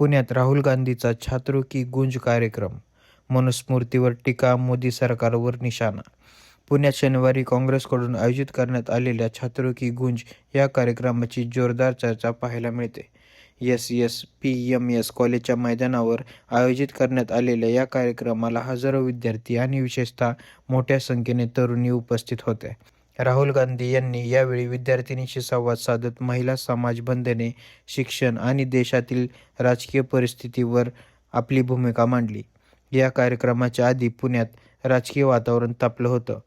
पुण्यात राहुल गांधीचा छात्रों की गूंज कार्यक्रम, मनुस्मृतीवर टीका, मोदी सरकारवर निशाणा. पुण्यात शनिवारी काँग्रेसकडून आयोजित करण्यात आलेल्या छात्रों की गूंज या कार्यक्रमाची जोरदार चर्चा पाहायला मिळते. एस.पी.एम.एस. कॉलेजच्या मैदानावर आयोजित करण्यात आलेल्या या कार्यक्रमाला हजारो विद्यार्थी आणि विशेषतः मोठ्या संख्येने तरुणी उपस्थित होते. राहुल गांधी यांनी यावेळी विद्यार्थिनींशी संवाद साधत महिला समाज बंधने, शिक्षण आणि देशातील राजकीय परिस्थितीवर आपली भूमिका मांडली. या कार्यक्रमाच्या आधी पुण्यात राजकीय वातावरण तापलं होतं.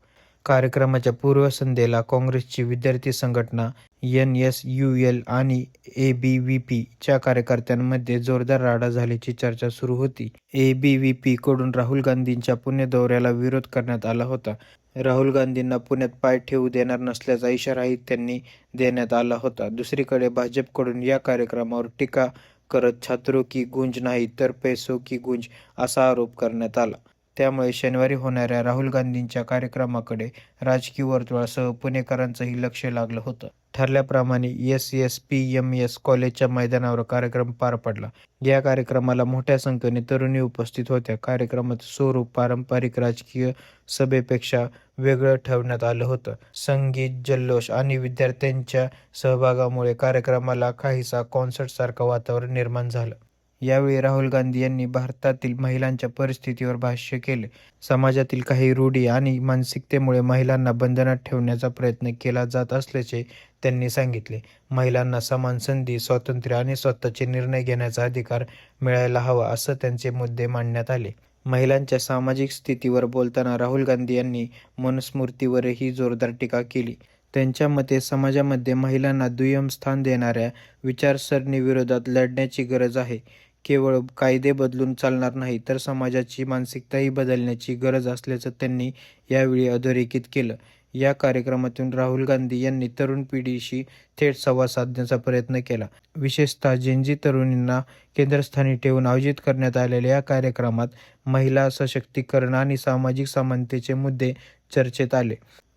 कार्यक्रमाच्या पूर्वसंध्येला काँग्रेसची विद्यार्थी संघटना एन.एस.यू.एल आणि ए.बी.व्ही.पीच्या कार्यकर्त्यांमध्ये जोरदार राडा झाल्याची चर्चा सुरू होती. ए.बी.व्ही.पीकडून राहुल गांधींच्या पुणे दौऱ्याला विरोध करण्यात आला होता. राहुल गांधींना पुण्यात पाय ठेवू देणार नसल्याचा इशाराही त्यांनी देण्यात आला होता. दुसरीकडे भाजपकडून या कार्यक्रमावर टीका करत छात्रों की गूंज नाही तर पैसों की गूंज असा आरोप करण्यात आला. त्यामुळे शनिवारी होणाऱ्या राहुल गांधींच्या कार्यक्रमाकडे राजकीय वर्तुळासह पुणेकरांचंही लक्ष लागलं होतं. ठरल्याप्रमाणे एस.पी.एम.एस. कॉलेजच्या मैदानावर कार्यक्रम पार पडला. या कार्यक्रमाला मोठ्या संख्येने तरुणी उपस्थित होत्या. कार्यक्रमाचं स्वरूप पारंपरिक राजकीय सभेपेक्षा वेगळं ठेवण्यात आलं होतं. संगीत, जल्लोष आणि विद्यार्थ्यांच्या सहभागामुळे कार्यक्रमाला काहीसा कॉन्सर्टसारखं वातावरण निर्माण झालं. यावेळी राहुल गांधी यांनी भारतातील महिलांच्या परिस्थितीवर भाष्य केले. समाजातील काही रूढी आणि मानसिकतेमुळे महिलांना बंधनात ठेवण्याचा प्रयत्न केला जात असल्याचे त्यांनी सांगितले. महिलांना समान संधी, स्वातंत्र्य आणि स्वतःचे निर्णय घेण्याचा अधिकार मिळायला हवा, असं त्यांचे मुद्दे मांडण्यात आले. महिलांच्या सामाजिक स्थितीवर बोलताना राहुल गांधी यांनी मनुस्मृतीवरही जोरदार टीका केली. त्यांच्या मते समाजामध्ये महिलांना दुय्यम स्थान देणाऱ्या विचारसरणीविरोधात लढण्याची गरज आहे. केवळ कायदे बदलून चालणार नाही, तर समाजाची मानसिकताही बदलण्याची गरज असल्याचं त्यांनी यावेळी अधोरेखित केलं. या कार्यक्रमातून राहुल गांधी यांनी तरुण पिढीशी थेट संवाद साधण्याचा प्रयत्न केला. विशेषतः जेन-झी तरुणींना केंद्रस्थानी ठेवून आयोजित करण्यात आलेल्या या कार्यक्रमात महिला सशक्तीकरण आणि सामाजिक समानतेचे मुद्दे चर्चेत आले.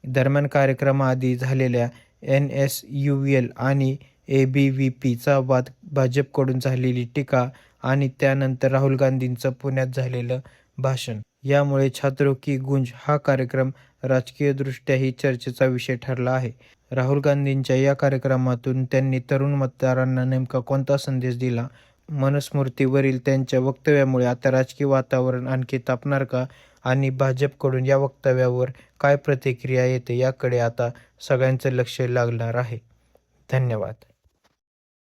दरम्यान, कार्यक्रमाआधी झालेल्या एन.एस.यू.एल आणि ए.बी.व्ही.पीचा वाद, भाजपकडून झालेली टीका आणि त्यानंतर राहुल गांधींचं पुण्यात झालेलं भाषण यामुळे छात्रों की गूंज हा कार्यक्रम राजकीयदृष्ट्याही चर्चेचा विषय ठरला आहे. राहुल गांधींच्या या कार्यक्रमातून त्यांनी तरुण मतदारांना नेमका कोणता संदेश दिला? मनुस्मृतीवरील त्यांच्या वक्तव्यामुळे आता राजकीय वातावरण आणखी तापणार का? आणि भाजपकडून या वक्तव्यावर काय प्रतिक्रिया येते याकडे आता सगळ्यांचं लक्ष लागणार आहे. धन्यवाद.